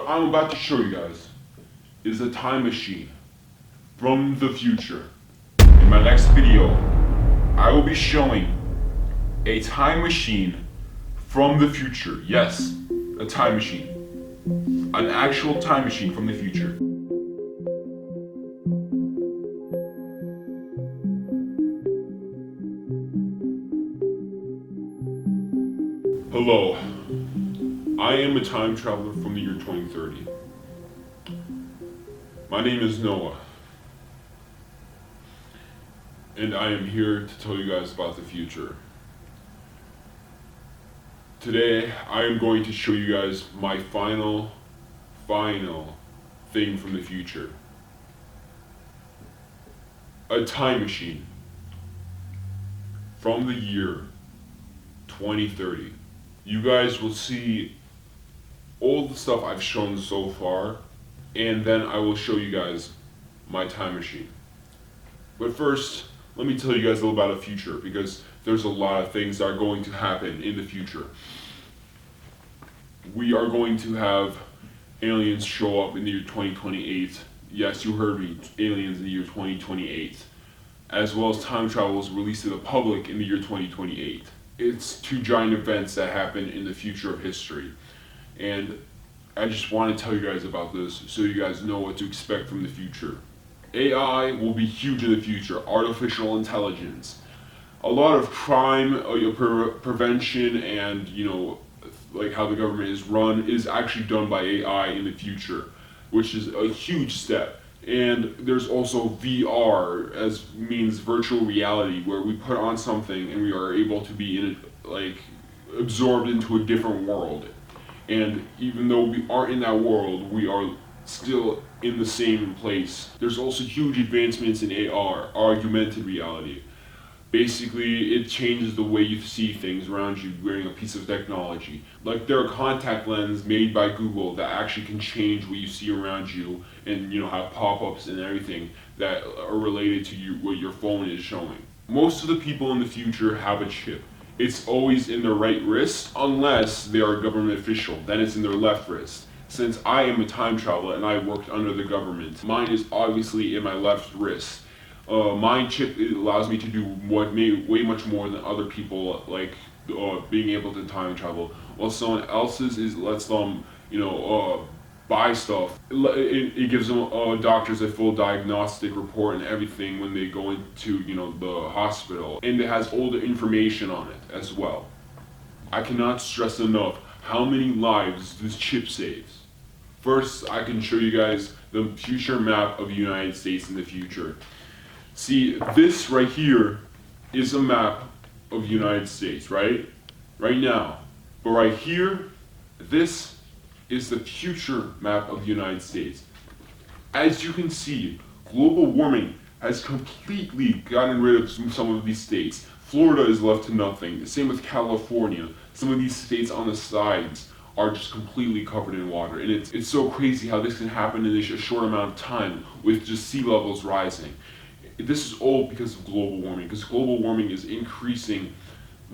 What I'm about to show you guys is a time machine from the future. In my next video, I will be showing a time machine from the future. Yes, a time machine. An actual time machine from the future. Hello, I am a time traveler from the year 2030. My name is Noah, and I am here to tell you guys about the future. Today, I am going to show you guys my final thing from the future. A time machine from the year 2030. You guys will see all the stuff I've shown so far, and then I will show you guys my time machine. But first, let me tell you guys a little about the future, because there's a lot of things that are going to happen in the future. We are going to have aliens show up in the year 2028. Yes, you heard me, aliens in the year 2028. As well as time travel is released to the public in the year 2028. It's two giant events that happen in the future of history. And I just want to tell you guys about this so you guys know what to expect from the future. AI will be huge in the future, artificial intelligence. A lot of crime, prevention, and like how the government is run is actually done by AI in the future, which is a huge step. And there's also VR, as means virtual reality, where we put on something and we are able to be in it, like absorbed into a different world. And even though we aren't in that world, we are still in the same place. There's also huge advancements in AR, augmented reality. Basically, it changes the way you see things around you wearing a piece of technology. Like there are contact lenses made by Google that actually can change what you see around you and have pop-ups and everything that are related to what your phone is showing. Most of the people in the future have a chip. It's always in their right wrist unless they are a government official, then it's in their left wrist. Since I am a time traveler and I worked under the government, mine is obviously in my left wrist. My chip allows me to do way much more than other people, like being able to time travel. While someone else's lets them, buy stuff. It gives them doctors a full diagnostic report and everything when they go into the hospital, and it has all the information on it as well. I cannot stress enough how many lives this chip saves. First, I can show you guys the future map of the United States in the future. See, this right here is a map of the United States, right now. But right here, this is the future map of the United States. As you can see, global warming has completely gotten rid of some of these states. Florida is left to nothing. Same with California. Some of these states on the sides are just completely covered in water. And it's so crazy how this can happen in a short amount of time with just sea levels rising. This is all because of global warming, because global warming is increasing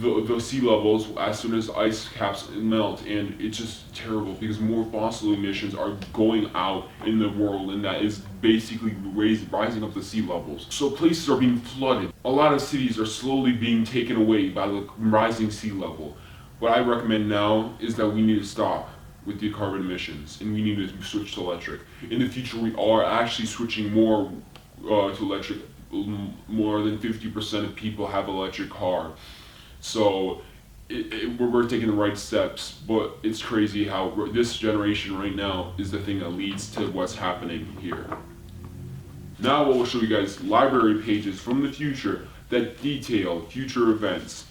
the sea levels as soon as ice caps melt, and it's just terrible because more fossil emissions are going out in the world, and that is basically rising up the sea levels. So places are being flooded. A lot of cities are slowly being taken away by the rising sea level. What I recommend now is that we need to stop with the carbon emissions, and we need to switch to electric. In the future, we are actually switching more to electric. More than 50% of people have an electric car. So we're taking the right steps, but it's crazy how this generation right now is the thing that leads to what's happening here. Now I will show you guys library pages from the future that detail future events.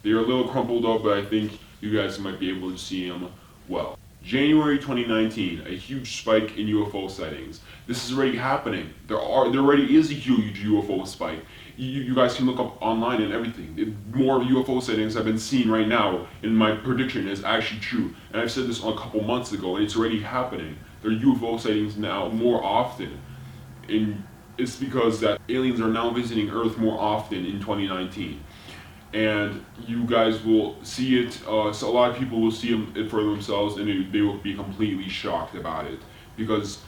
They are a little crumpled up, but I think you guys might be able to see them well. January 2019, a huge spike in UFO sightings. This is already happening. There already is a huge UFO spike. You guys can look up online and everything. More UFO sightings have been seen right now, and my prediction is actually true. And I've said this a couple months ago, and it's already happening. There are UFO sightings now more often. And it's because that aliens are now visiting Earth more often in 2019. and you guys will see it. So a lot of people will see it for themselves, and they will be completely shocked about it, because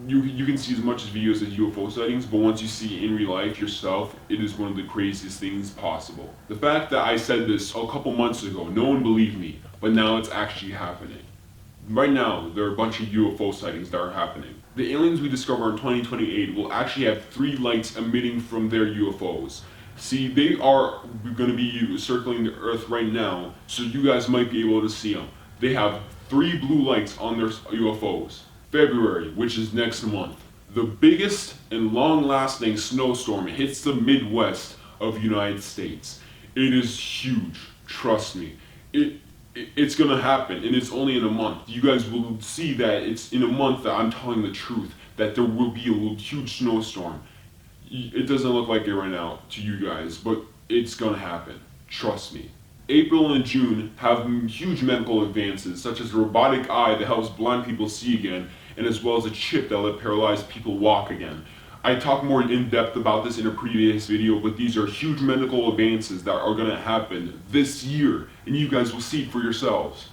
you can see as much as videos as UFO sightings, but once you see it in real life yourself, it is one of the craziest things possible. The fact that I said this a couple months ago, no one believed me, but now it's actually happening. Right now, there are a bunch of UFO sightings that are happening. The aliens we discover in 2028 will actually have 3 lights emitting from their UFOs. See, they are going to be circling the Earth right now, so you guys might be able to see them. They have 3 blue lights on their UFOs. February, which is next month, the biggest and long-lasting snowstorm hits the Midwest of the United States. It is huge, trust me. It's gonna happen, and it's only in a month. You guys will see that it's in a month that I'm telling the truth, that there will be a huge snowstorm. It doesn't look like it right now to you guys, but it's gonna happen, trust me. April and June have huge medical advances, such as a robotic eye that helps blind people see again, and as well as a chip that let paralyzed people walk again. I talked more in depth about this in a previous video, but these are huge medical advances that are going to happen this year, and you guys will see it for yourselves.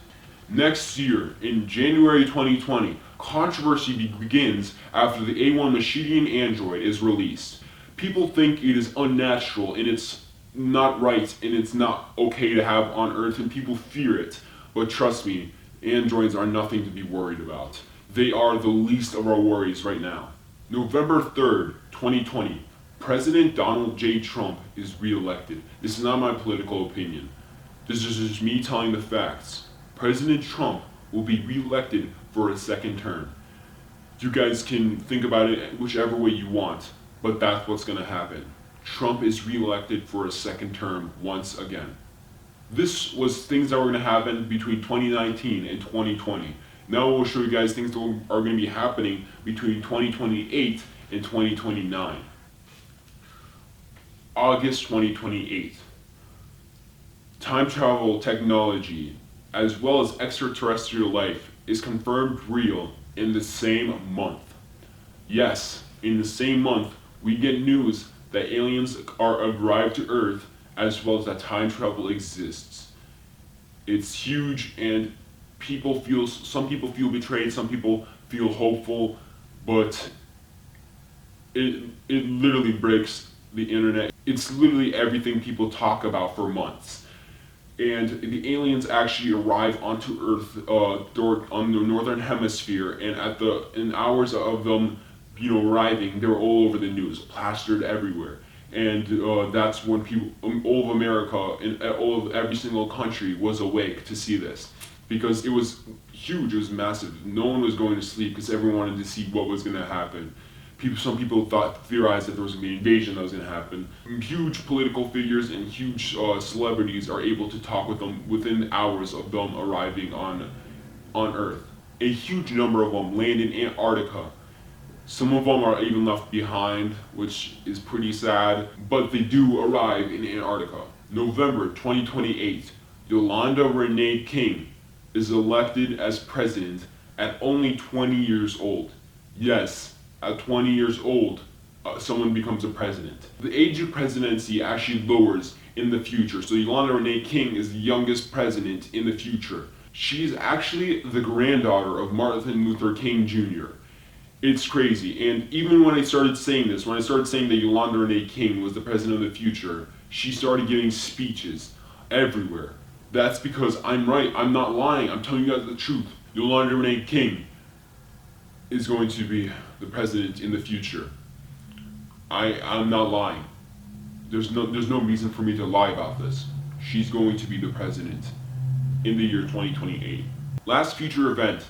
Next year, in January 2020, controversy begins after the A1 Machinian android is released. People think it is unnatural, and it's not right, and it's not okay to have on Earth, and people fear it. But trust me, androids are nothing to be worried about. They are the least of our worries right now. November 3rd, 2020, President Donald J. Trump is re-elected. This is not my political opinion. This is just me telling the facts. President Trump will be re-elected for a second term. You guys can think about it whichever way you want, but that's what's going to happen. Trump is re-elected for a second term once again. This was things that were going to happen between 2019 and 2020. Now we'll show you guys things that are going to be happening between 2028 and 2029. August 2028. Time travel technology, as well as extraterrestrial life, is confirmed real in the same month. Yes, in the same month, we get news that aliens are arrived to Earth, as well as that time travel exists. It's huge, and some people feel betrayed, some people feel hopeful, but it literally breaks the internet. It's literally everything people talk about for months. And the aliens actually arrive onto Earth on the northern hemisphere, and in hours of them arriving, they were all over the news, plastered everywhere. And that's when people, all of America and all of every single country was awake to see this, because it was huge, it was massive. No one was going to sleep because everyone wanted to see what was going to happen. Some people theorized that there was going to be an invasion that was going to happen. Huge political figures and huge celebrities are able to talk with them within hours of them arriving on Earth. A huge number of them land in Antarctica. Some of them are even left behind, which is pretty sad, but they do arrive in Antarctica. November 2028, Yolanda Renee King is elected as president at only 20 years old. Yes, at 20 years old, someone becomes a president. The age of presidency actually lowers in the future, so Yolanda Renee King is the youngest president in the future. She's actually the granddaughter of Martin Luther King Jr. It's crazy, and even when I started saying this, when I started saying that Yolanda Renee King was the president of the future, she started giving speeches everywhere. That's because I'm right, I'm not lying, I'm telling you guys the truth. Yolanda Renee King is going to be the president in the future. I'm not lying. There's no reason for me to lie about this. She's going to be the president in the year 2028. Last future event,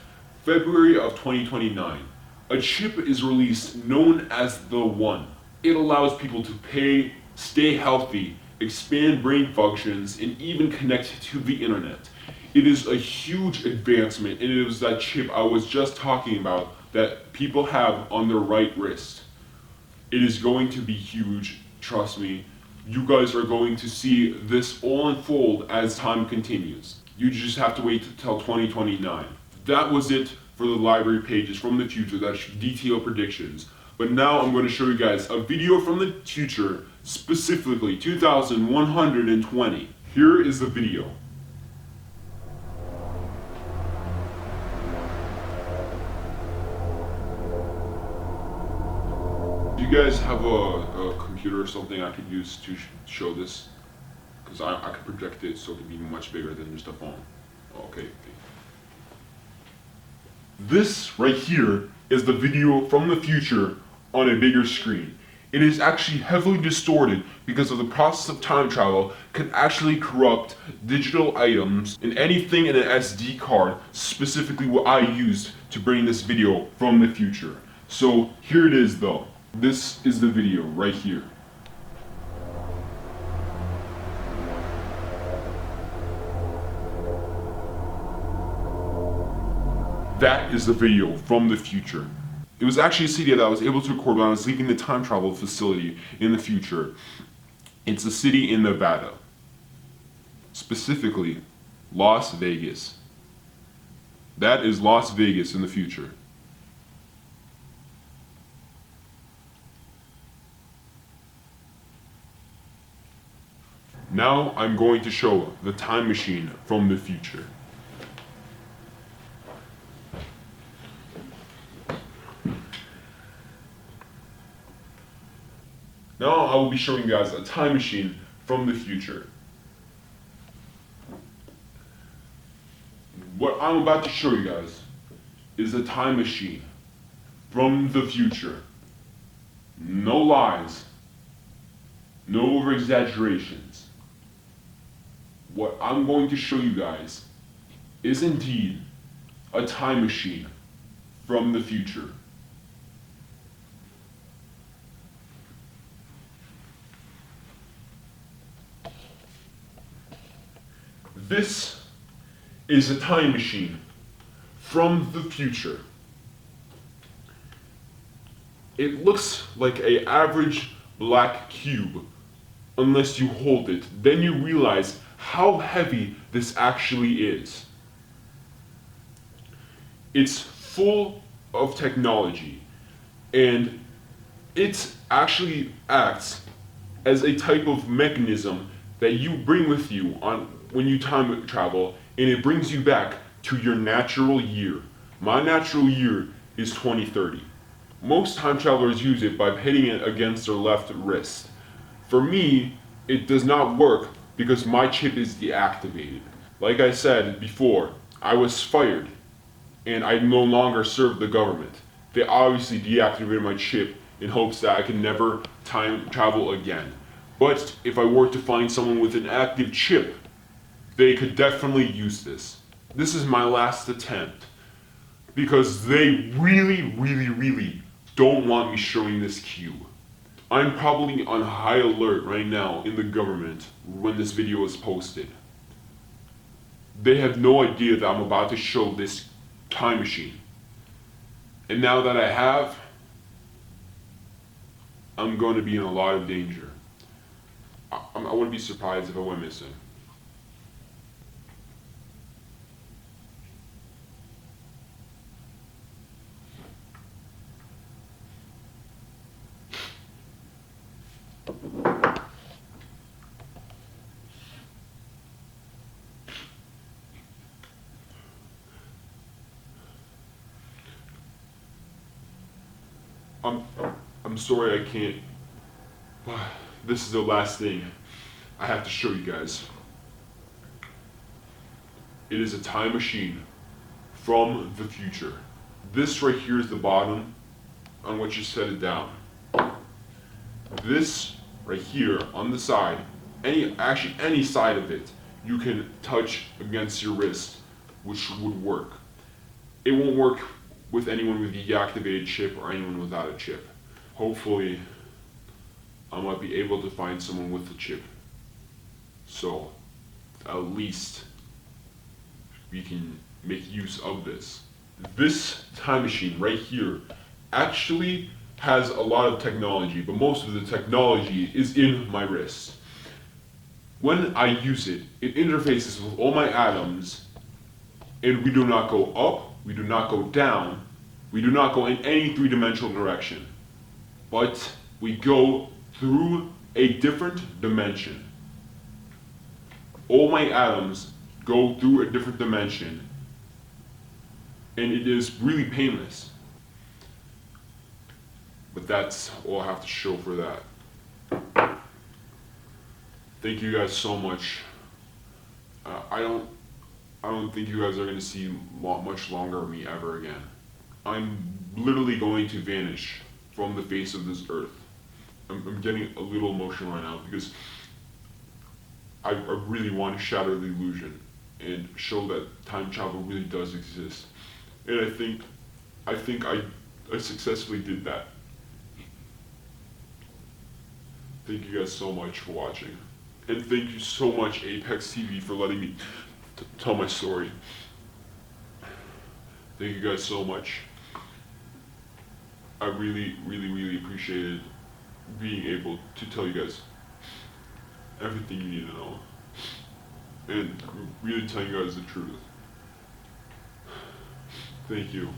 February of 2029. A chip is released known as the One. It allows people to pay, stay healthy, expand brain functions, and even connect to the internet. It is a huge advancement, and it is that chip I was just talking about that people have on their right wrist. It is going to be huge, trust me. You guys are going to see this all unfold as time continues. You just have to wait till 2029. That was it for the library pages from the future that detail predictions. But now I'm going to show you guys a video from the future, specifically 2120. Here is the video. Do you guys have a computer or something I could use to show this? Because I could project it so it could be much bigger than just a phone. Okay. This right here is the video from the future on a bigger screen. It is actually heavily distorted because of the process of time travel can actually corrupt digital items and anything in an SD card, specifically what I used to bring this video from the future. So here it is though. This is the video right here. That is the video from the future. It was actually a city that I was able to record when I was leaving the time travel facility in the future. It's a city in Nevada. Specifically, Las Vegas. That is Las Vegas in the future. Now I'm going to show the time machine from the future. Now I will be showing you guys a time machine from the future. What I'm about to show you guys is a time machine from the future. No lies, no over exaggerations. What I'm going to show you guys is indeed a time machine from the future. This is a time machine from the future. It looks like an average black cube unless you hold it. Then you realize how heavy this actually is. It's full of technology, and it actually acts as a type of mechanism that you bring with you on when you time travel, and it brings you back to your natural year. My natural year is 2030. Most time travelers use it by hitting it against their left wrist. For me, it does not work because my chip is deactivated. Like I said before, I was fired and I no longer serve the government. They obviously deactivated my chip in hopes that I can never time travel again. But if I were to find someone with an active chip, they could definitely use this. This is my last attempt because they really don't want me showing this cube. I'm probably on high alert right now in the government when this video is posted. They have no idea that I'm about to show this time machine. And now that I have, I'm going to be in a lot of danger. I wouldn't be surprised if I went missing. I'm sorry I can't. This is the last thing I have to show you guys. It is a time machine from the future. This right here is the bottom on which you set it down. This right here on the side, any side of it, you can touch against your wrist, which would work. It won't work with anyone with a deactivated chip or anyone without a chip. Hopefully, I might be able to find someone with a chip. So, at least we can make use of this. This time machine right here actually has a lot of technology, but most of the technology is in my wrist. When I use it, it interfaces with all my atoms, and we do not go up, we do not go down, we do not go in any three-dimensional direction. but we go through a different dimension. All my atoms go through a different dimension, and it is really painless. But that's all I have to show for that. Thank you guys so much. I don't think you guys are gonna see much longer of me ever again. I'm literally going to vanish from the face of this earth. I'm getting a little emotional right now because I really want to shatter the illusion and show that time travel really does exist. And I think I successfully did that. Thank you guys so much for watching. And thank you so much, ApexTV, for letting me tell my story. Thank you guys so much. I really, really, really appreciated being able to tell you guys everything you need to know. And really telling you guys the truth. Thank you.